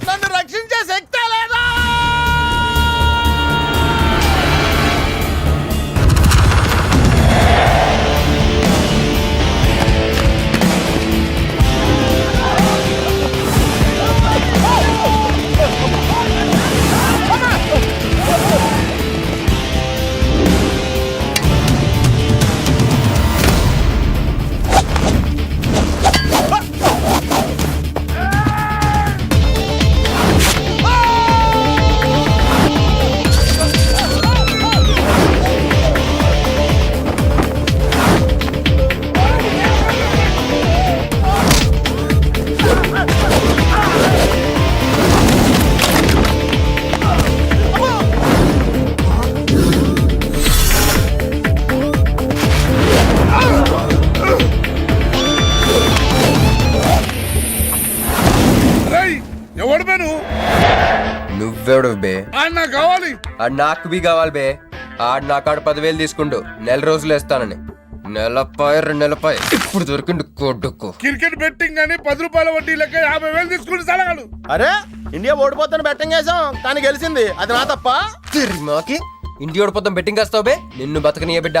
నన్ను రక్షించే శక్తి లేదా? నువ్వెవడు బే? నాకు కావాలి. నాకు బి కావాలి బే. ఆడు నా కాడ 10,000 తీసుకుంటూ నెల రోజులు వేస్తానని. నెలపై 2 నెలపై ఇప్పుడు దొరికిండు కొడుకు. క్రికెట్ బెట్టింగ్ అని 10 రూపాయల వడ్డీ లెక్క 50,000 తీసుకుని సలగాడు. అరే ఇండియా ఓడిపోతాను బెట్టింగ్ వేసాం కానీ గెలిచింది, అది నా తప్ప. మాకి ఇండియా ఓడిపోతాం బెట్టింగ్ వేస్తావు బే? నిన్ను బతకనియ బిడ్డ.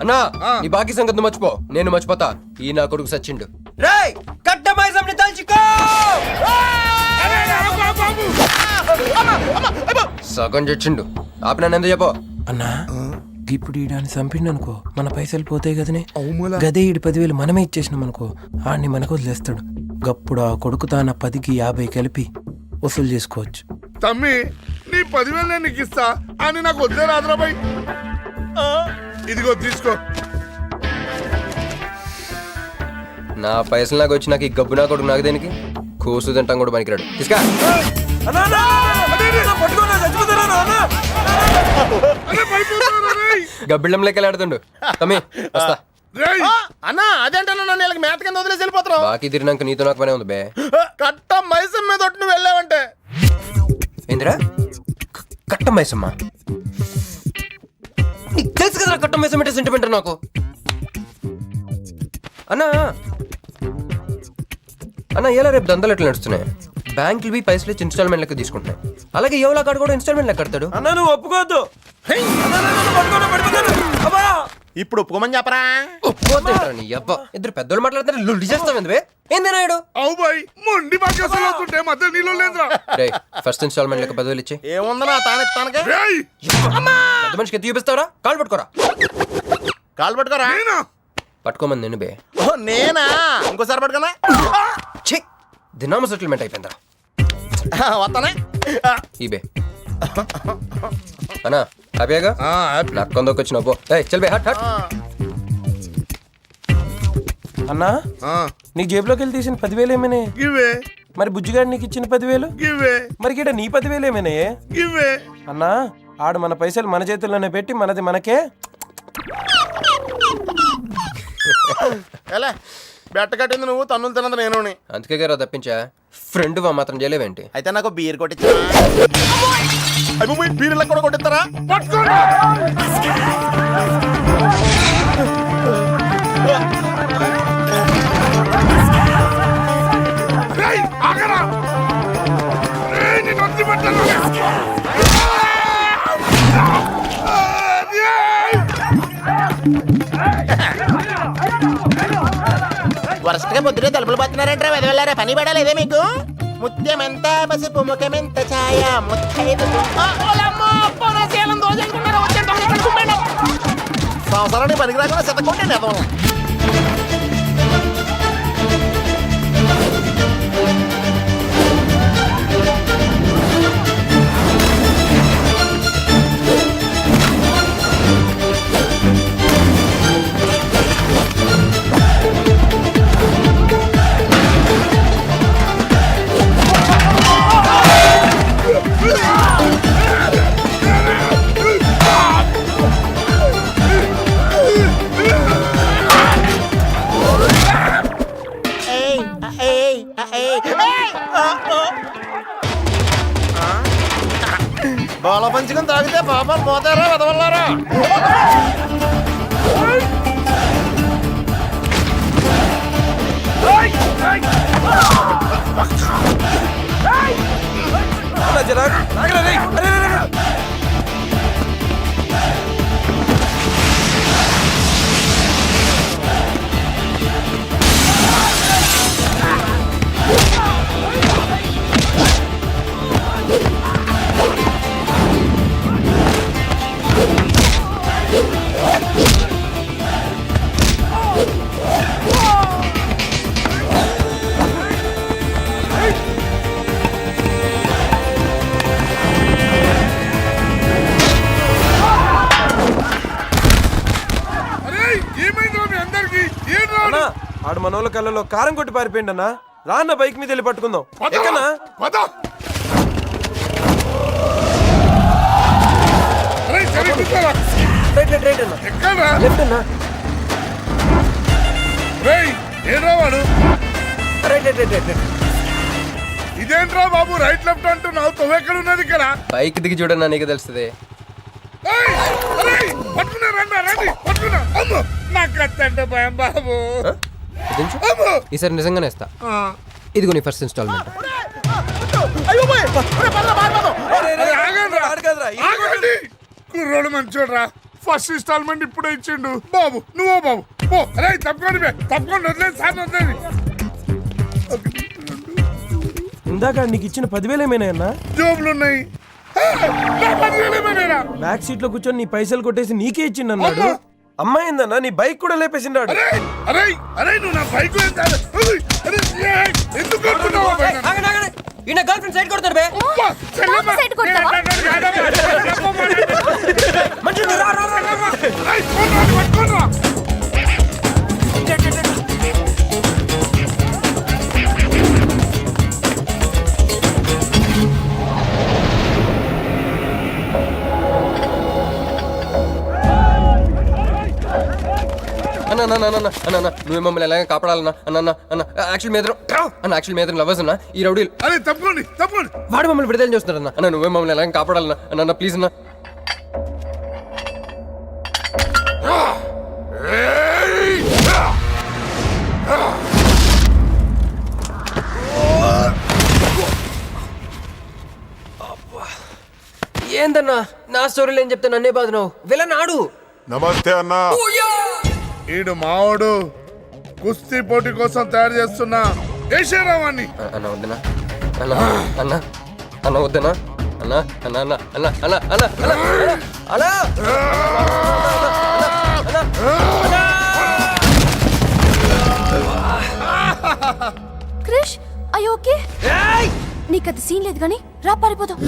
అన్నా నీ బాకీ సంగతి మర్చిపో, నేను మర్చిపోతా. ఈ నా కొడుకు సచ్చిండు. రేయ్ కట్టమైజంని తల్చుకో. సగం చచ్చిండు. ఆపి నన్ను ఎందుకు చెప్పు అన్నా. ఇప్పుడు ఈడాన్ని చంపిండు అనుకో మన పైసలు పోతాయి కదనే. గదే ఈడు 10,000 మనమే ఇచ్చేసినాం అనుకో ఆడిని మనకు వదిలేస్తాడు. గప్పుడు ఆ కొడుకు తాన 10కి 50 కలిపి వసూలు చేసుకోవచ్చు. తమ్మి నీ 10,000 నేను నీకు ఇస్తా అని నాకు వద్దే రాదురాబాయ్. ఇదిగో తీసుకో. నా పైసలు నాకు వచ్చి నాకు ఈ గబ్బు నా కొడుకు నాకు దేనికి? కూసు తింటాం కూడా పనికిరాడు. తీసుకా. గబ్బిళ్ళం లెక్క ఆడుతుండు. తమ్మి వస్తా. అన్నా అదేంటన్నా నన్ను వీళ్ళకి మేత కింద వదిలేసి వెళ్ళిపోతారు. బాకీ తిరిగినాక నీతో నాకు పనే ఉంది బే. కట్ట మైసం మీద ఒట్టు నువ్వు వెళ్ళావంటే. ఏందిరా కట్ట మైసమ్మ? నీకు తెలుసు కదా కట్ట మైసం అంటే సెంటిమెంట్ నాకు. అన్నా అన్న ఎలా రేపు దందాలు ఎట్లా నడుస్తున్నాయి? బ్యాంకులు బి పైసలు ఇచ్చి ఇన్స్టాల్మెంట్ లెక్క తీసుకుంటున్నాయి. అలాగే ఎవలా కాడు కూడా ఇన్స్టాల్మెంట్ లెక్క కడతాడు. అన్నా నువ్వు ఒప్పుకోవద్దు. ఇప్పుడు ఒప్పుకోమని చెప్పరా? ఒప్పుకోద్దంటారా నీ అబ్బా? ఇద్దరు పెద్దోళ్ళు మాట్లాడుతారు లొల్లి చేస్తావు బే. ఏంది నాయుడు? అవు బాయ్ మొండి బాగా అసలు అవుతుంటే మధ్య నీళ్ళు లేదురా. రేయ్ ఫస్ట్ ఇన్స్టాల్మెంట్ లెక్క 10,000 ఇచ్చి. ఏముందనా తానెత్తానక పెద్ద మనిషికి ఎత్తి చూపిస్తావరా? కాళ్ళు పట్టుకోరా. కాలు పట్టుకోరా? పట్టుకోమని నేను బే. ఓ నేనా? ఇంకోసారి పట్టుకున్నా. ఛీ దినామ సెటిల్మెంట్ అయిపోయిందా? వస్తానే ఈ బే అన్నా హ్యాపీగా నాకు కొందరికి వచ్చిన పో. చల్ బే హట్ హట్. అన్నా నీ జేబులోకి వెళ్ళి తీసిన 10,000 ఏమైనా? ఇవే. మరి బుజ్జిగాడు నీకు ఇచ్చిన 10,000? ఇవే. మరి గిట నీ 10,000 ఏమైనా? ఇవే. అన్నా ఆడు మన పైసలు మన చేతుల్లోనే పెట్టి మనది మనకే. ఎలా బెట్ట కట్టింది నువ్వు, తన్నులు తిన్నది నేను. అందుకే గారు తప్పించా. ఫ్రెండ్ మాత్రం చేయలేవేంటి? అయితే నాకు బీర్ కొట్టించా. బీర్లా కూడా కొట్టిస్తారా? వరసగా పొద్దునే తలుపులు పడుతున్నారంటే వెదవెళ్ళారా? పని పడాలేదే మీకు? ముత్యమెంత పసుపు ముఖమెంత ఛాయ సంవత్సరానికి పనికి రాకుండా చెత్తకుంటే అదం. బాల పంచుకొని తాగితే పాపాలు పోతారా వెదవల్లారా? రేయ్, ఏమైందిరా మీ అందరికి ఏం అన్నా రాడు ఆడు మనోళ్ళ కళ్ళలో కారం కొట్టి పారిపోయింది అన్న రాన్న బైక్ మీద వెళ్ళి పట్టుకుందాం ఎక్కనా పద రేయ్, సరే కూర్చోరా. రైట్ అన్న ఎక్కడ్రా లెఫ్ట్ అన్న రేయ్ ఏడ్రా వాడు రైట్ ఇదేంట్రా బాబు రైట్ లెఫ్ట్ అంటున్నావు తవ్వెక్కడ ఉన్నది ఇక్కడ బైక్ దిగి చూడన్నా నీకు తెలుస్తుంది. ఏయ్, రేయ్, పట్టుకున్నా రండి పట్టుకున్నా అమ్మో నాకు కత్తంటే భయం బాబు దించు. అమ్మో ఈసారి నిజంగానే ఇస్తా. ఇదిగో నీ ఫస్ట్ ఇన్స్టాల్మెంట్. అరే, ఆగండి కుర్రోడు మంచోడ్రా ఫస్ట్ ఇన్స్టాల్మెంట్ ఇప్పుడే ఇచ్చిండు బాబు నువ్వో బాబు ఓ అరే తప్పకుండా వదిలేదు సార్ వదిలేదు ఇందాక నీకు ఇచ్చిన 10,000 ఏమైనా అన్న జోబులు ఉన్నాయి బ్యాక్ సీట్ లో కూర్చొని నీ పైసలు కొట్టేసి నీకే ఇచ్చిండు అన్నాడు అమ్మాయిందన్న నీ బైక్ కూడా లేపేసిండాడు అరే అరే అరే నువ్వు నా బైక్ ఎందుకు కొడుతున్నావు ఈయన గర్ల్ ఫ్రెండ్ సైడ్ కొడతాడు బే. సైడ్ కొడతావా? మంచిగా రా, రా, రా, రా. అన్న నువ్వు మమ్మల్ని ఎలాగ కాపాడాలన్నా అన్న యాక్చువల్ మీద యాక్చువల్ మీద లవర్స్ అన్న ఈ రౌడీలు అరే తప్పండి వాడు మమ్మల్ని విడుదల చేస్తున్నాడు అన్న నువ్వే మమ్మల్ని ఎలాగ కాపాడాలన్నా అన్న ప్లీజ్ అన్న. ఏందన్నా నా స్టోరీలు ఏం చెప్తే నన్నే బాధనావు విలన్ ఆడు. నమస్తే అన్న ఈడు మావాడు కుస్తీ పోటీ కోసం తయారు చేస్తున్నా ఏషారావాణ్ణి అన్న వద్దనా అన్న అన్న అన్న వద్దనా అన్న అన్న అన్న అన్న అన్న అన్న అన్న అన్న క్రిష్ ఐ ఓకే నీకు అది సీన్ లేదు కానీ రా పారిపోదాం.